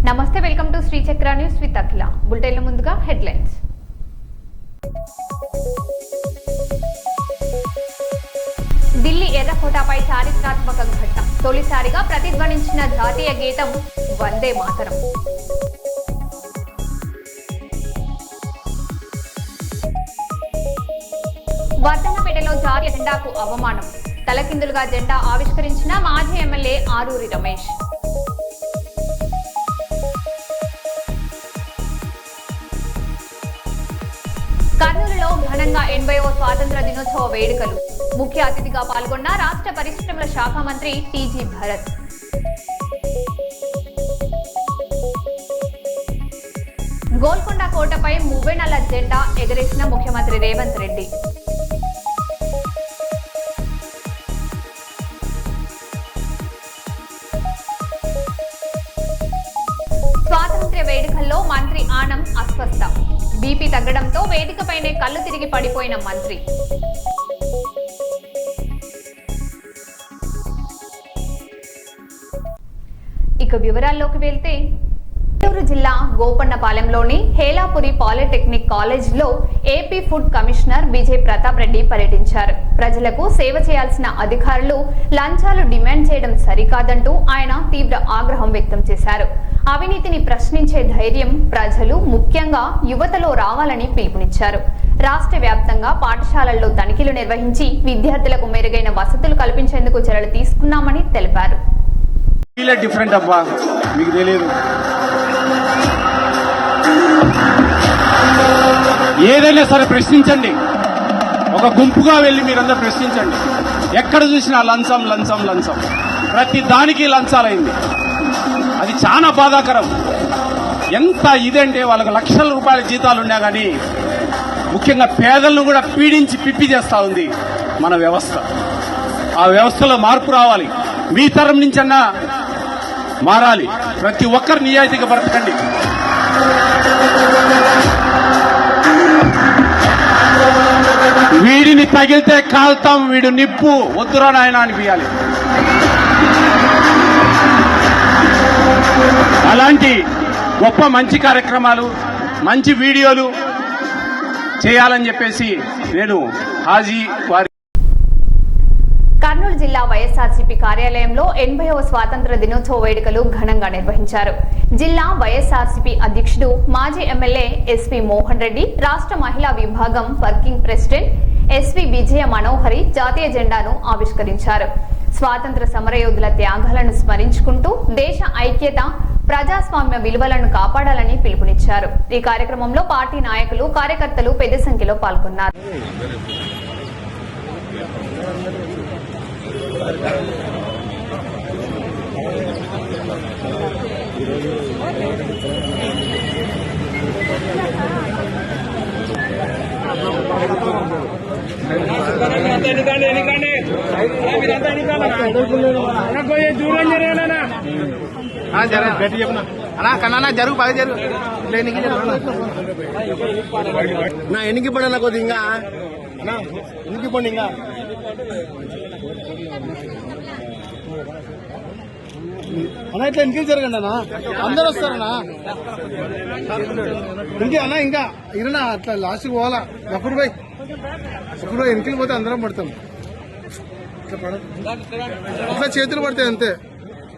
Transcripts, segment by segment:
నమస్తే, welcome to Shri చక్ర news with అఖిల. బులెటిన్ల ముందుగా హెడ్లైన్స్. ఢిల్లీ ఎర్రకోటపై చారిత్రాత్మక ఘట్టం. తొలిసారిగా ప్రతిధ్వనించిన జాతీయ గీతం వందే మాతరం. వర్ధన్నపేటలో జాతీయ జెండాకు అవమానం. తలకిందులుగా జెండా ఆవిష్కరించిన మాజీ ఎమ్మెల్యే ఆరూరి రమేష్. కర్నూలులో ఘనంగా 80వ స్వాతంత్ర దినోత్సవ వేడుకలు. ముఖ్య అతిథిగా పాల్గొన్న రాష్ట్ర పరిశ్రమల శాఖ మంత్రి టీజీ భరత్. గోల్కొండ కోటపై మువ్వెనెల జెండా ఎగరేసిన ముఖ్యమంత్రి రేవంత్ రెడ్డి. స్వాతంత్ర్య వేడుకల్లో మంత్రి ఆనం అస్వస్థ. బీపీ తగ్గడంతో వేదికపైనే కళ్ళు తిరిగి పడిపోయిన మంత్రి. ఇక వివరాల్లోకి వెళ్తే, నెల్లూరు జిల్లా గోపన్నపాలెంలోని హేలాపురి పాలిటెక్నిక్ కాలేజీలో AP food commissioner Vijay Pratap Reddy పర్యటించారు. ప్రజలకు సేవ చేయాల్సిన అధికారులు లంచాలు డిమాండ్ చేయడం సరికాదంటూ ఆయన తీవ్ర ఆగ్రహం వ్యక్తం చేశారు. అవినీతిని ప్రశ్నించే ధైర్యం ప్రజలు, ముఖ్యంగా యువతలో రావాలని పిలుపునిచ్చారు. రాష్ట్ర వ్యాప్తంగా పాఠశాలల్లో తనిఖీలు నిర్వహించి విద్యార్థులకు మెరుగైన వసతులు కల్పించేందుకు చర్యలు తీసుకున్నామని తెలిపారు. ఏదైనా సరే ప్రశ్నించండి, ఒక గుంపుగా వెళ్ళి మీరందరూ ప్రశ్నించండి. ఎక్కడ చూసినా లంచం లంచం లంచం, ప్రతి దానికి లంచాలైంది. అది చాలా బాధాకరం. ఎంత ఇదంటే వాళ్ళకు లక్షల రూపాయల జీతాలు ఉన్నా కానీ ముఖ్యంగా పేదలను కూడా పీడించి పిప్పి చేస్తా ఉంది మన వ్యవస్థ. ఆ వ్యవస్థలో మార్పు రావాలి. మీ తరం నుంచన్నా మారాలి. ప్రతి ఒక్కరు నిజాయితీగా బ్రతకండి. వీడిని తగిలితే కాల్తాం, వీడు నిప్పు, వద్దురా నాయన అనిపించాలి. అలాంటి గొప్ప మంచి కార్యక్రమాలు, మంచి వీడియోలు చేయాలని చెప్పేసి నేను హాజీ వారి. కర్నూలు జిల్లా వైఎస్ఆర్సీపీ కార్యాలయంలో 80వ స్వాతంత్ర దినోత్సవ వేడుకలు ఘనంగా నిర్వహించారు. జిల్లా వైఎస్ఆర్సీపీ అధ్యక్షుడు, మాజీ ఎమ్మెల్యే ఎస్వి మోహన్ రెడ్డి, రాష్ట్ర మహిళా విభాగం వర్కింగ్ ప్రెసిడెంట్ ఎస్వి విజయ మనోహరి జాతీయ జెండాను ఆవిష్కరించారు. స్వాతంత్ర సమరయోధుల త్యాగాలను స్మరించుకుంటూ దేశ ఐక్యత, ప్రజాస్వామ్య విలువలను కాపాడాలని పిలుపునిచ్చారు. ఈ కార్యక్రమంలో పార్టీ నాయకులు, కార్యకర్తలు పెద్ద సంఖ్యలో పాల్గొన్నారు. కన్నా జరుగు బాగా జరుగు నా ఎన్నికి పడనా కొద్ది ఇంకా ఎన్నికి పండి ఇంకా అన్నా ఇట్లా ఎన్నికి జరగండి అన్నా, అందరు వస్తారన్నా ఇంకే అన్నా. ఇంకా ఇరనా అట్లా లాస్ట్కి పోవాలా. అప్పుడు పోయి ఎన్నికలు పోతే అందరం పడతాం. ఇట్లా పడదు, ఇట్లా చేతులు పడతాయి అంతే,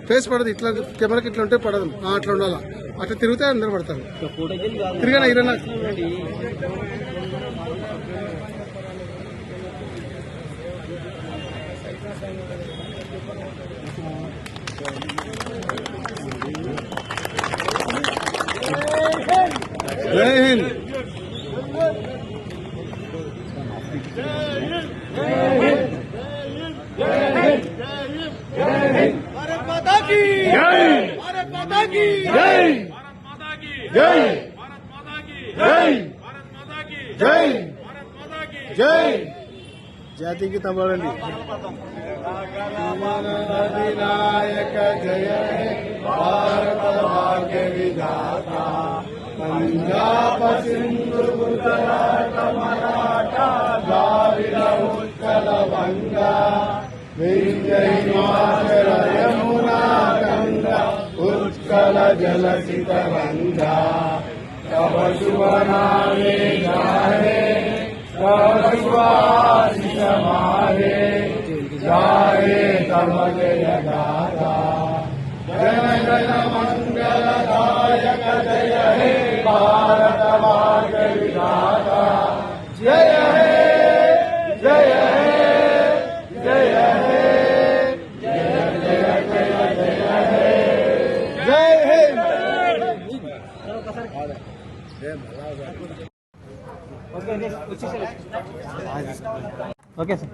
ఫేస్ పడదు. ఇట్లా కెమెరాకి ఇట్లా ఉంటే పడదు, అట్లా ఉండాలా. అట్లా తిరిగితే అందరూ పడతారు. తిరిగానా ఇరనా జై హింద్. भारत माता की जय, भारत माता की जय, भारत माता की जय, भारत माता की जय, भारत माता की जय, भारत माता की जय. जाति की तंबाड़ी अधिनायक जय भारत भाग्य विधाता, पंजाब सिंधु गुजरात मराठा द्राविड़ उत्कल बंगा, विंध्य हिमाचल यमुना गंगा उत्कल మంగళ జలసిత రంగా तब शुभ नामे जाहे तब शुभाशिष माहे जाहे तब जय दाता जन जन मंगलदायक जय हे भारत भाग्य विधाता जय हे जय हे जय हे जय जय जय जय हे जय हे ఓకే సార్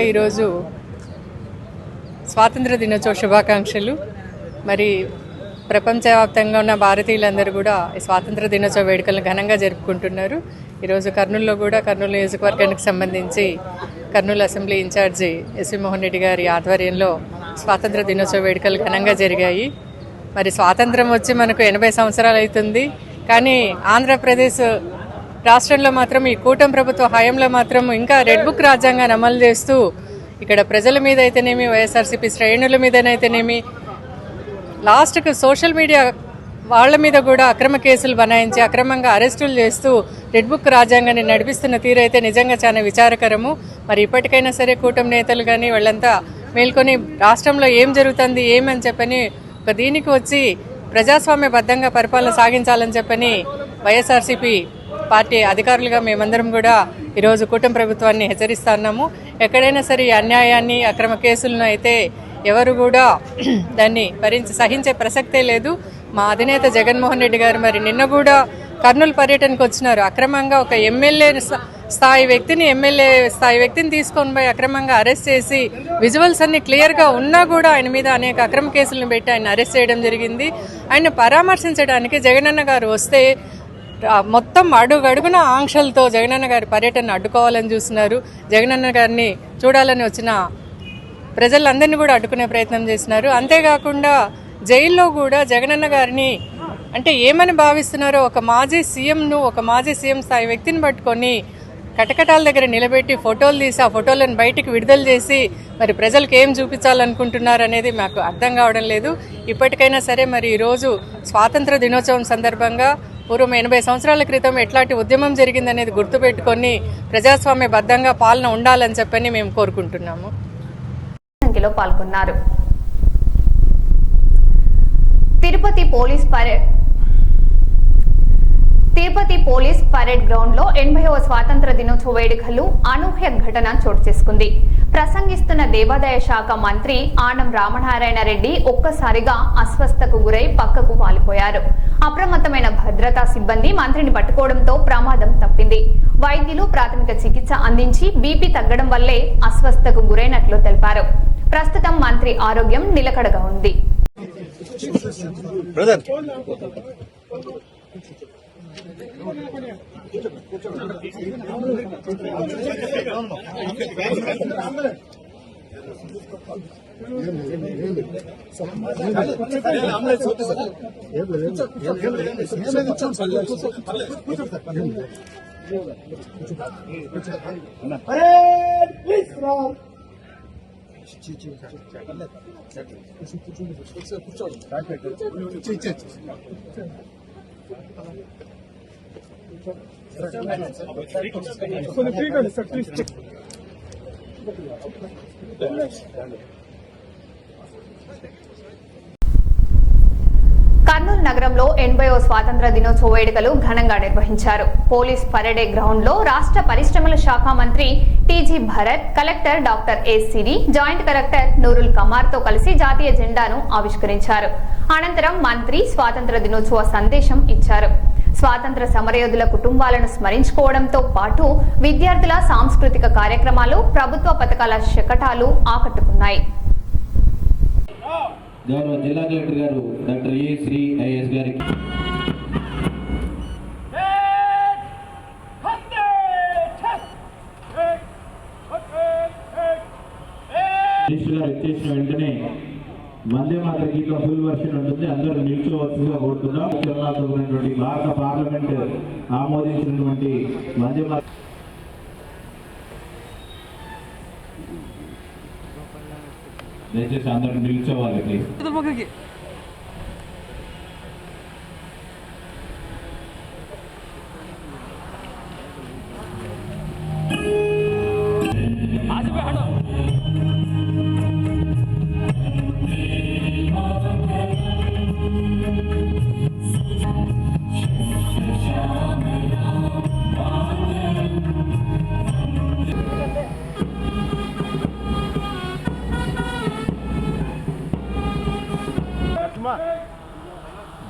ఈరోజు స్వాతంత్ర దినోత్సవ శుభాకాంక్షలు. మరి ప్రపంచవ్యాప్తంగా ఉన్న భారతీయులందరూ కూడా ఈ స్వాతంత్ర దినోత్సవ వేడుకలను ఘనంగా జరుపుకుంటున్నారు. ఈరోజు కర్నూలులో కూడా కర్నూలు నియోజకవర్గానికి సంబంధించి Kurnool assembly incharge S V Mohan Reddy గారి ఆధ్వర్యంలో స్వాతంత్ర దినోత్సవ వేడుకలు ఘనంగా జరిగాయి. మరి స్వాతంత్రం వచ్చి మనకు 80 సంవత్సరాలు అవుతుంది. కానీ ఆంధ్రప్రదేశ్ రాష్ట్రంలో మాత్రం ఈ కూటమి ప్రభుత్వ హయాంలో మాత్రం ఇంకా రెడ్ బుక్ రాజ్యాంగాన్ని అమలు చేస్తూ ఇక్కడ ప్రజల మీద అయితేనేమి, వైఎస్ఆర్సీపీ శ్రేణుల మీదనైతేనేమి, లాస్ట్కు సోషల్ మీడియా వాళ్ళ మీద కూడా అక్రమ కేసులు బనాయించి అక్రమంగా అరెస్టులు చేస్తూ రెడ్ బుక్ రాజ్యాంగాన్ని నడిపిస్తున్న తీరైతే నిజంగా చాలా విచారకరము. మరి ఇప్పటికైనా సరే కూటమి నేతలు కానీ వాళ్ళంతా మేల్కొని రాష్ట్రంలో ఏం జరుగుతుంది ఏమని చెప్పని ఒక దీనికి వచ్చి ప్రజాస్వామ్యబద్ధంగా పరిపాలన సాగించాలని చెప్పని వైఎస్ఆర్సీపీ పార్టీ అధికారులుగా మేమందరం కూడా ఈరోజు కూటమి ప్రభుత్వాన్ని హెచ్చరిస్తున్నాము. ఎక్కడైనా సరే ఈ అన్యాయాన్ని అక్రమ కేసులను అయితే ఎవరు కూడా దాన్ని సహించే ప్రసక్తే లేదు. మా అధినేత జగన్మోహన్ రెడ్డి గారు మరి నిన్న కూడా కర్నూలు పర్యటనకు వచ్చినారు. అక్రమంగా ఒక ఎమ్మెల్యే స్థాయి వ్యక్తిని తీసుకొని పోయి అక్రమంగా అరెస్ట్ చేసి విజువల్స్ అన్ని క్లియర్గా ఉన్నా కూడా ఆయన మీద అనేక అక్రమ కేసులను పెట్టి ఆయన అరెస్ట్ చేయడం జరిగింది. ఆయన పరామర్శించడానికి జగనన్న గారు వస్తే మొత్తం అడుగడుగున ఆంక్షలతో జగనన్న గారి పర్యటన అడ్డుకోవాలని చూస్తున్నారు. జగనన్న గారిని చూడాలని వచ్చిన ప్రజలందరినీ కూడా అడ్డుకునే ప్రయత్నం చేస్తున్నారు. అంతేకాకుండా జైల్లో కూడా జగనన్న గారిని అంటే ఏమని భావిస్తున్నారో ఒక మాజీ సీఎం స్థాయి వ్యక్తిని పట్టుకొని కటకటాల దగ్గర నిలబెట్టి ఫోటోలు తీసి ఆ ఫోటోలను బయటికి విడుదల చేసి మరి ప్రజలకు ఏం చూపించాలనుకుంటున్నారు అనేది మాకు అర్థం కావడం లేదు. ఇప్పటికైనా సరే మరి ఈరోజు స్వాతంత్ర దినోత్సవం సందర్భంగా పూర్వం 80 సంవత్సరాల క్రితం ఎట్లాంటి ఉద్యమం జరిగిందనేది గుర్తుపెట్టుకొని ప్రజాస్వామ్యబద్ధంగా పాలన ఉండాలని చెప్పని మేము కోరుకుంటున్నాము. సంఖ్యలో పాల్గొన్నారు. తిరుపతి పోలీస్ పరేడ్ గ్రౌండ్ లో 80వ స్వాతంత్ర దినోత్సవ వేడుకలు అనూహ్య ఘటన చోటు చేసుకుంది. ప్రసంగిస్తున్న దేవాదాయ శాఖ మంత్రి ఆనం రామనారాయణ రెడ్డి ఒక్కసారిగా అస్వస్థకు గురై పక్కకు వాలిపోయారు. అప్రమత్తమైన భద్రతా సిబ్బంది మంత్రిని పట్టుకోవడంతో ప్రమాదం తప్పింది. వైద్యులు ప్రాథమిక చికిత్స అందించి బీపీ తగ్గడం వల్లే అస్వస్థకు గురైనట్లు తెలిపారు. ప్రస్తుతం మంత్రి ఆరోగ్యం నిలకడగా ఉంది. కర్నూలు నగరంలో 80వ స్వాతంత్ర దినోత్సవ వేడుకలు ఘనంగా నిర్వహించారు. పోలీస్ పరేడ్ గ్రౌండ్ లో రాష్ట్ర పరిశ్రమల శాఖ మంత్రి TG Bharath, collector doctor A Siri, joint collector Noorul Kamar తో కలిసి జాతీయ జెండాను ఆవిష్కరించారు. అనంతరం మంత్రి స్వాతంత్ర దినోత్సవ సందేశం ఇచ్చారు. స్వాతంత్ర సమరయోధుల కుటుంబాలను స్మరించుకోవడంతో పాటు విద్యార్థుల సాంస్కృతిక కార్యక్రమాలు, ప్రభుత్వ పథకాల శకటాలు ఆకట్టుకున్నాయి. గౌరవ జిల్లా కలెక్టర్ గారు డాక్టర్ ఏ శ్రీ ఐఎస్ గారికి గారు వచ్చేసిన వెంటనే వందే మాత గీత ఫుల్ వర్షన్ ఉంటుంది. అందరూ నిల్చోవలసిందిగా కోరుతున్నాం. భారత పార్లమెంట్ ఆమోదించినటువంటి వందే మాత దయచేసి అందరూ నిల్చోవాలి ప్లీజ్.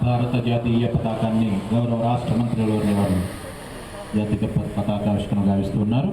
భారత జాతీయ పతాకాన్ని గౌరవ రాష్ట్ర మంత్రులు వారు జాతీయ పతాకావిష్కరణ గావిస్తున్నారు.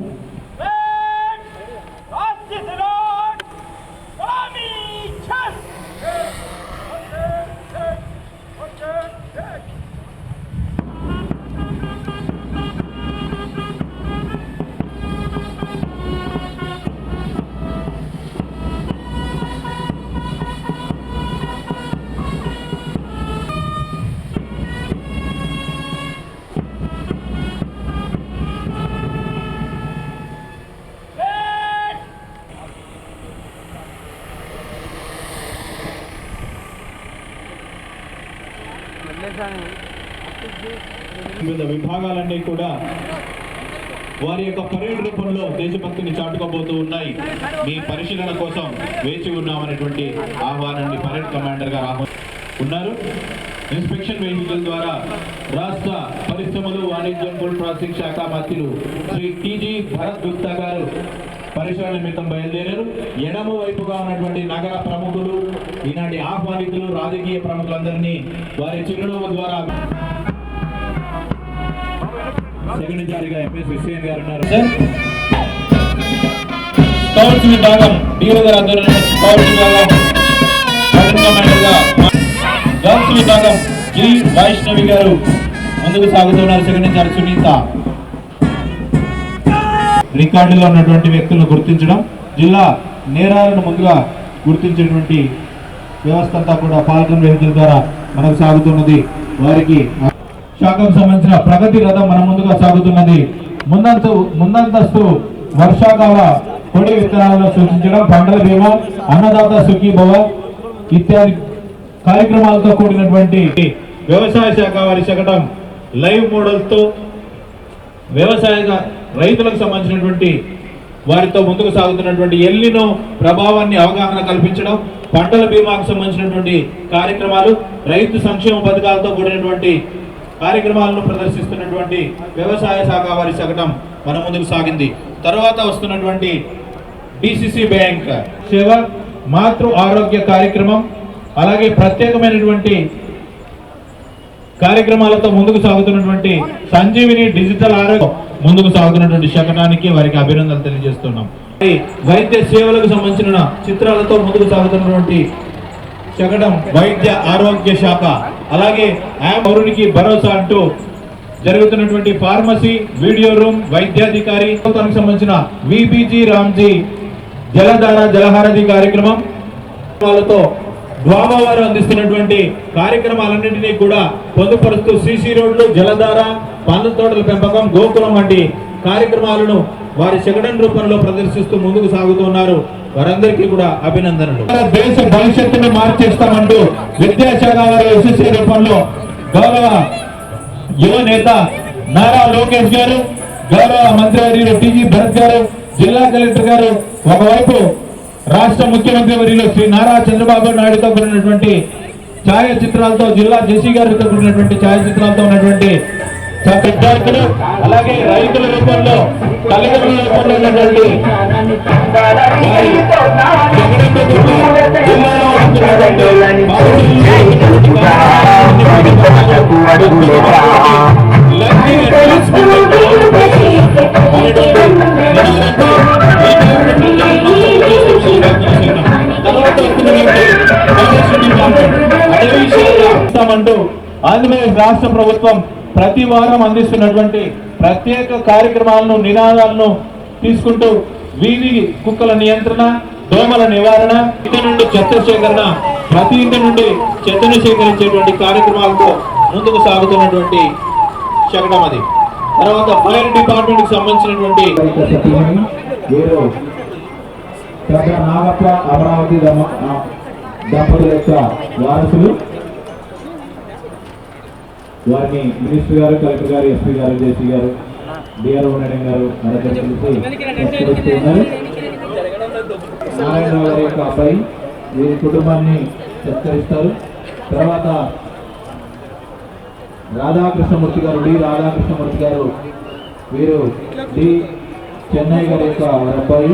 వివిధ విభాగాలన్నీ కూడా వారి యొక్క పరేడ్ రూపంలో దేశభక్తిని చాటుకోబోతూ ఉన్నాయి. మీ పరిశీలన కోసం వేచి ఉన్నామనేటువంటి ఆహ్వానాన్ని పరేడ్ కమాండర్ గారు ఉన్నారు. ఇన్స్పెక్షన్ వెహికల్ ద్వారా రాష్ట్ర పరిశ్రమలు, వాణిజ్యం, ఫుడ్ ప్రాసెసింగ్ శాఖ మంత్రులు శ్రీ టీజీ భరత్ గుప్తా గారు పరిశీలన నిమిత్తం బయలుదేరారు. ఎడమ వైపుగా ఉన్నటువంటి నగర ప్రముఖులు, ఈనాటి ఆహ్వానితులు, రాజకీయ ప్రముఖులందరినీ వారి చిరునవ్వు ద్వారా సెకండ్ జారీగా ఎంఎస్ విశ్వేన్ గారు ఉన్నారు. స్కౌట్స్ విభాగం డీఓ గారు ఆధ్వర్యంలో స్కౌట్స్ విభాగం కమాండర్గా గర్ల్స్ విభాగం జి వైష్ణవి గారు ముందుకు సాగుతున్నారు. సెకండ్ జారీ సునీత. రికార్డులో ఉన్నటువంటి వ్యక్తులను గుర్తించడం, జిల్లా నేరాలను ముందుగా గుర్తించేటువంటి వ్యవస్థ అంతా కూడా పాల్గొన వెహికల్ ద్వారా మనకు సాగుతున్నది. వారికి శాఖకు సంబంధించిన ప్రగతి రథం మన ముందుగా సాగుతున్నది. ముందంతస్తు వర్షాకాల పొడి విత్తనాలను సూచించడం, పంటల బీమా, అన్నదాత సుఖీభవ ఇత్యాది కార్యక్రమాలతో కూడినటువంటి వ్యవసాయ శాఖ వారి శకటం లైవ్ మోడల్తో వ్యవసాయ రైతులకు సంబంధించినటువంటి వారితో ముందుకు సాగుతున్నటువంటి ఎల్నినో ప్రభావాన్ని అవగాహన కల్పించడం, పంటల బీమాకు సంబంధించినటువంటి కార్యక్రమాలు, రైతు సంక్షేమ పథకాలతో కూడినటువంటి కార్యక్రమాలను ప్రదర్శిస్తున్నటువంటి వ్యవసాయ శాఖ వారి శకటం మన ముందుకు సాగింది. తర్వాత వస్తున్నటువంటి డిసిసి బ్యాంక్ సేవ, మాతృ ఆరోగ్య కార్యక్రమం, అలాగే ప్రత్యేకమైనటువంటి కార్యక్రమాలతో ముందుకు సాగుతున్నటువంటి సంజీవిని డిజిటల్ ఆరోగ్యం ముందుకు సాగుతున్నటువంటి శకటానికి వారికి అభినందనలు తెలియజేస్తున్నాం. వైద్య సేవలకు సంబంధించిన చిత్రాలతో ముందుకు సాగుతున్నటువంటి శకటం వైద్య ఆరోగ్య శాఖ, అలాగే పౌరునికి భరోసా అంటూ జరుగుతున్నటువంటి ఫార్మసీ, వీడియో రూమ్, వైద్యాధికారి తనకు సంబంధించిన విబిజి రామ్జీ జలధార జలహారతి కార్యక్రమం వాళ్ళతో ద్వాబా వారు అందిస్తున్నటువంటి కార్యక్రమాలన్నింటినీ కూడా పొందుపరుస్తూ సిసి రోడ్లు, జలధార, పండ్ల తోటల పెంపకం, గోకులం వంటి కార్యక్రమాలను వారి శకటం రూపంలో ప్రదర్శిస్తూ ముందుకు సాగుతున్నారు. వారందరికీ కూడా అభినందనలు. దేశ భవిష్యత్తును మార్చేస్తామంటూ విద్యాశాఖ వారి ఎస్ఎస్సీ రూపంలో గౌరవ యువ నేత నారా లోకేష్ గారు, గౌరవ మంత్రి టీజీ భరత్ గారు, జిల్లా కలెక్టర్ గారు, ఒకవైపు రాష్ట్ర ముఖ్యమంత్రి వర్యులు శ్రీ నారా చంద్రబాబు నాయుడుతో కూడినటువంటి ఛాయాచిత్రాలతో, జిల్లా జేసీ గారితో కూడినటువంటి ఛాయాచిత్రాలతో ఉన్నటువంటి విద్యార్థులు, అలాగే రైతుల రూపంలో, తల్లిదండ్రుల రూపంలో ఉన్నటువంటి అంటూ ఆంధ్రప్రదేశ్ రాష్ట్ర ప్రభుత్వం ప్రతి వారం అందిస్తున్నటువంటి ప్రత్యేక కార్యక్రమాలను, నినాదాలను తీసుకుంటూ వీధి కుక్కల నియంత్రణ, దోమల నివారణ, ఇంటి నుండి చెత్త సేకరణ ప్రతి ఇంటి నుండి చెత్తను సేకరించేటువంటి కార్యక్రమాలతో ముందుకు సాగుతున్నటువంటి శకటం అది. తర్వాత ఫైర్ డిపార్ట్మెంట్ కి సంబంధించినటువంటి నాగప్ప అమరావతి దంపతుల యొక్క వారసులు, వారిని మినిస్టర్ గారు, కలెక్టర్ గారు, ఎస్పీ గారు, జేసీ గారు, డిఆర్ఓ నారాయణ గారు నారాయణరావు గారి యొక్క అబ్బాయి వీరి కుటుంబాన్ని సత్కరిస్తారు. తర్వాత రాధాకృష్ణమూర్తి గారు, డి రాధాకృష్ణమూర్తి గారు, వీరు డి చెన్నై గారి యొక్క అబ్బాయి.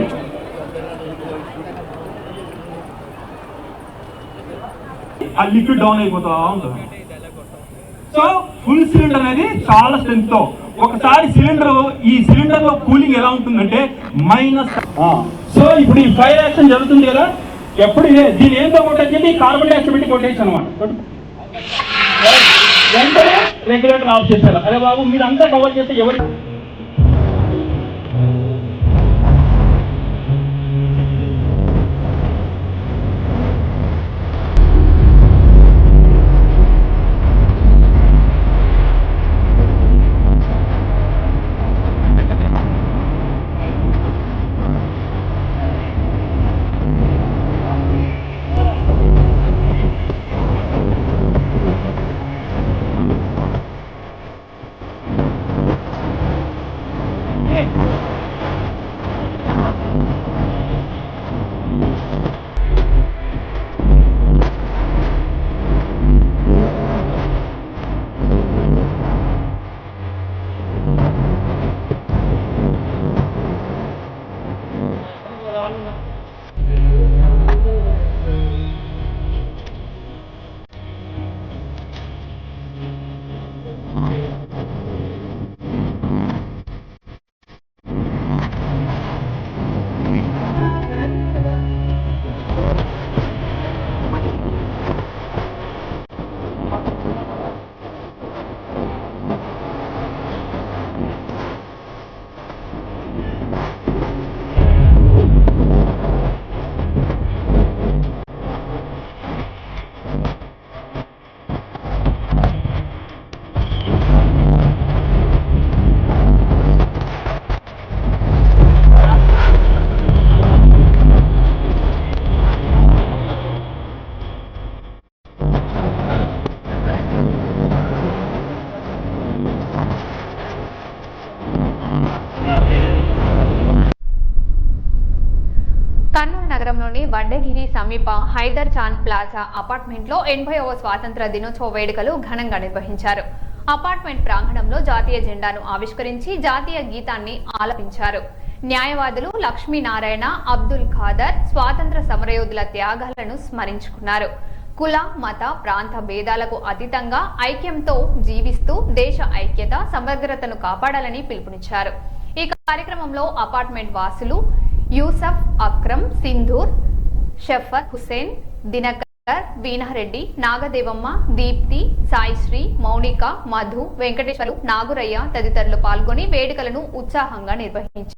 ఆ లిక్విడ్ డౌన్ అయిపోతా ఉంటుంది. సో ఫుల్ సిలిండర్ అనేది చాలా స్ట్రెంత్ తో ఒకసారి ఈ సిలిండర్ లో కూలింగ్ ఎలా ఉంటుందంటే -. సో ఇప్పుడు ఈ ఫైర్ యాక్షన్ జరుగుతుంది కదా, ఎప్పుడు దీని ఏంతో కొట్టేసి కార్బన్ డైఆక్సైడ్ పెట్టి కొట్టేసి అనమాట. వెంటనే రెగ్యులేటర్ ఆఫ్ చేశారు. అరే బాబు మీరు అంతా కవర్ చేస్తే ఎవరు నగరంలోని వడ్డగిరి సమీప హైదర్ చాంద్ ప్లాజా అపార్ట్మెంట్ లో 80వ స్వాతంత్ర దినోత్సవ వేడుకలు ఘనంగా నిర్వహించారు. అపార్ట్మెంట్ ప్రాంగణంలో జాతీయ జెండాను ఆవిష్కరించి జాతీయ గీతాన్ని ఆలపించారు. న్యాయవాదులు లక్ష్మీనారాయణ, అబ్దుల్ ఖాదర్ స్వాతంత్ర సమరయోధుల త్యాగాలను స్మరించుకున్నారు. కుల, మత, ప్రాంత భేదాలకు అతీతంగా ఐక్యంతో జీవిస్తూ దేశ ఐక్యత, సమగ్రతను కాపాడాలని పిలుపునిచ్చారు. ఈ కార్యక్రమంలో అపార్ట్మెంట్ వాసులు యూసఫ్, అక్రమ్, సింధూర్, షఫర్ హుసేన్, దినకర్, వీణారెడ్డి, నాగదేవమ్మ, దీప్తి, సాయిశ్రీ, మౌనిక, మధు, వెంకటేశ్వరు, నాగురయ్య తదితరులు పాల్గొని వేడుకలను ఉత్సాహంగా నిర్వహించారు.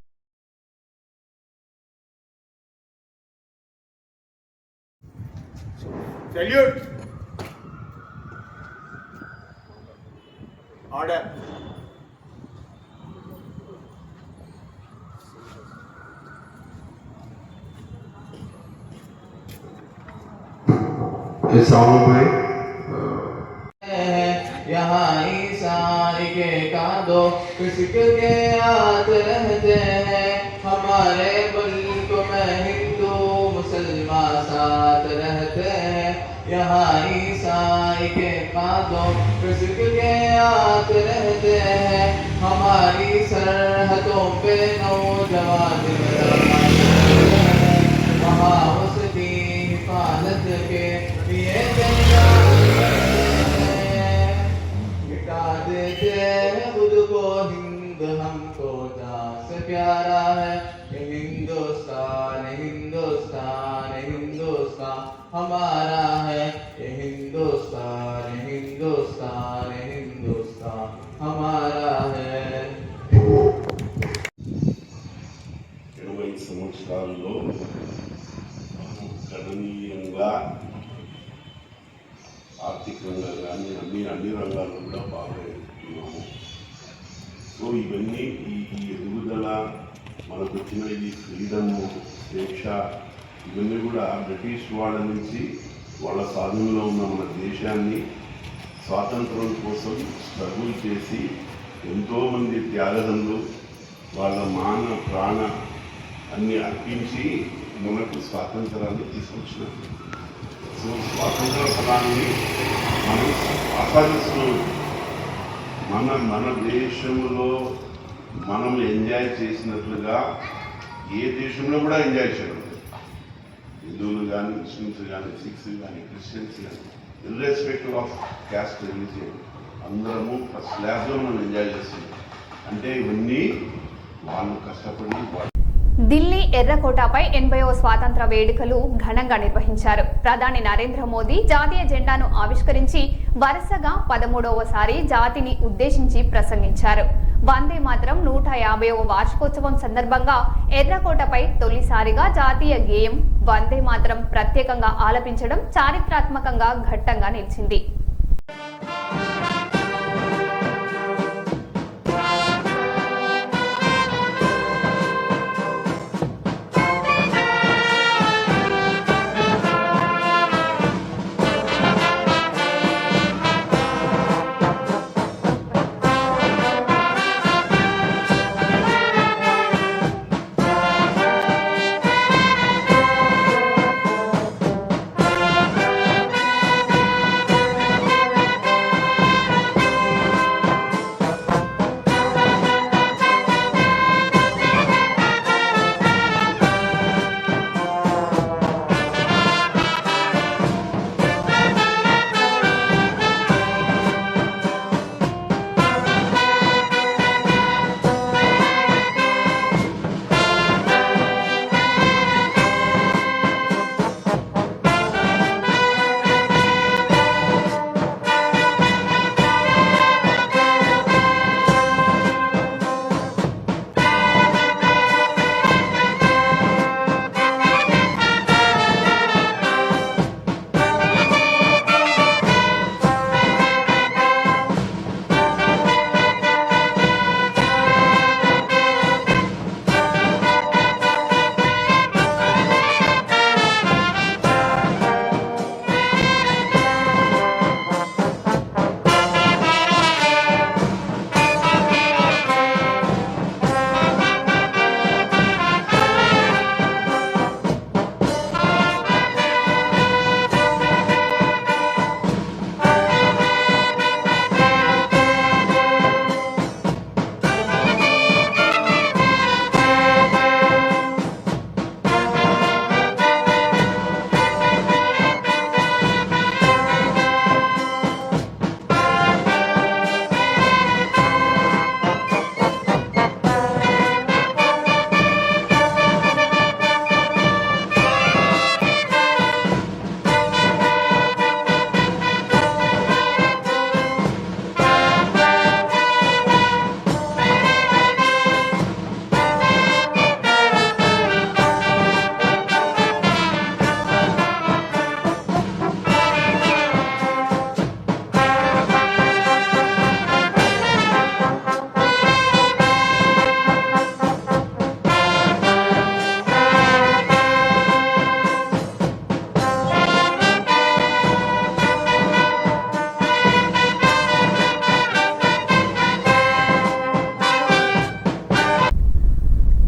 यहाँ ईसाई के कादो किसके हाथ रहते हैं, हमारे मुल्क में हिंदू मुसलमान साथ रहते हैं। यहाँ ईसाई के कादो किसके हाथ रहते हैं, हमारी सरहदों पे नौजवान वहाँ उसकी हिफाजत के लिए मिटा देते हैं खुद को हिंद, हमको जान से प्यारा है ये हिंदुस्तान, हिंदुस्तान, हिंदुस्तान हमारा है ये हिंदुस्तान, हिंदुस्तान, हिंदुस्तान हमारा है। 20 సంవత్సరాల్లో గణనీయంగా ఆర్థికంగా కానీ అన్ని రంగాల్లో కూడా బాగా ఎదుగుతున్నాము. సో ఇవన్నీ ఈ ఎదుగుదల మనకు వచ్చిన ఈ ఫ్రీడము, స్వేచ్ఛ ఇవన్నీ కూడా బ్రిటిష్ వాళ్ళ నుంచి వాళ్ళ సాధనలో ఉన్న మన దేశాన్ని స్వాతంత్రం కోసం స్ట్రగుల్ చేసి ఎంతోమంది త్యాగదనులు వాళ్ళ మాన ప్రాణ అన్ని అర్పించి మనకు స్వాతంత్రాన్ని తీసుకొచ్చినారు. సో స్వాతంత్ర ఫలాన్ని మనం ఆస్వాదిస్తున్నాం. మన దేశంలో మనం ఎంజాయ్ చేసినట్లుగా ఏ దేశంలో కూడా ఎంజాయ్ చేయడం. హిందువులు కానీ, ముస్లిమ్స్ కానీ, సిఖ్స్ కానీ, క్రిస్టియన్స్ కానీ, ఇర్రెస్పెక్టివ్ ఆఫ్ క్యాస్ట్, రిలీజియన్ అందరము ఫస్ట్ క్లాస్లో మనం ఎంజాయ్ చేస్తున్నాం. అంటే ఇవన్నీ వాళ్ళు కష్టపడి ఢిల్లీ ఎర్రకోటపై 80వ స్వాతంత్ర వేడుకలు ఘనంగా నిర్వహించారు. ప్రధాని నరేంద్ర మోదీ జాతీయ జెండాను ఆవిష్కరించి వరుసగా 13వసారి జాతిని ఉద్దేశించి ప్రసంగించారు. వందే మాతరం 150వ వార్షికోత్సవం సందర్భంగా ఎర్రకోటపై తొలిసారిగా జాతీయ గేయం వందే మాతరం ప్రత్యేకంగా ఆలపించడం చారిత్రాత్మకంగా ఘట్టంగా నిలిచింది.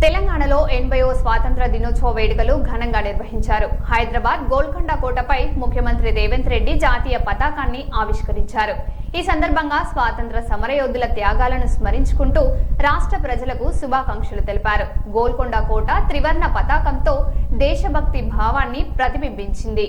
తెలంగాణలో 80వ స్వాతంత్ర దినోత్సవ వేడుకలు ఘనంగా నిర్వహించారు. హైదరాబాద్ గోల్కొండ కోటపై ముఖ్యమంత్రి రేవంత్ రెడ్డి జాతీయ పతాకాన్ని ఆవిష్కరించారు. ఈ సందర్భంగా స్వాతంత్ర సమరయోధుల త్యాగాలను స్మరించుకుంటూ రాష్ట్ర ప్రజలకు శుభాకాంక్షలు తెలిపారు. గోల్కొండ కోట త్రివర్ణ పతాకంతో దేశభక్తి భావాన్ని ప్రతిబింబించింది.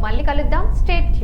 మళ్ళీ కలుద్దాం. స్టేట్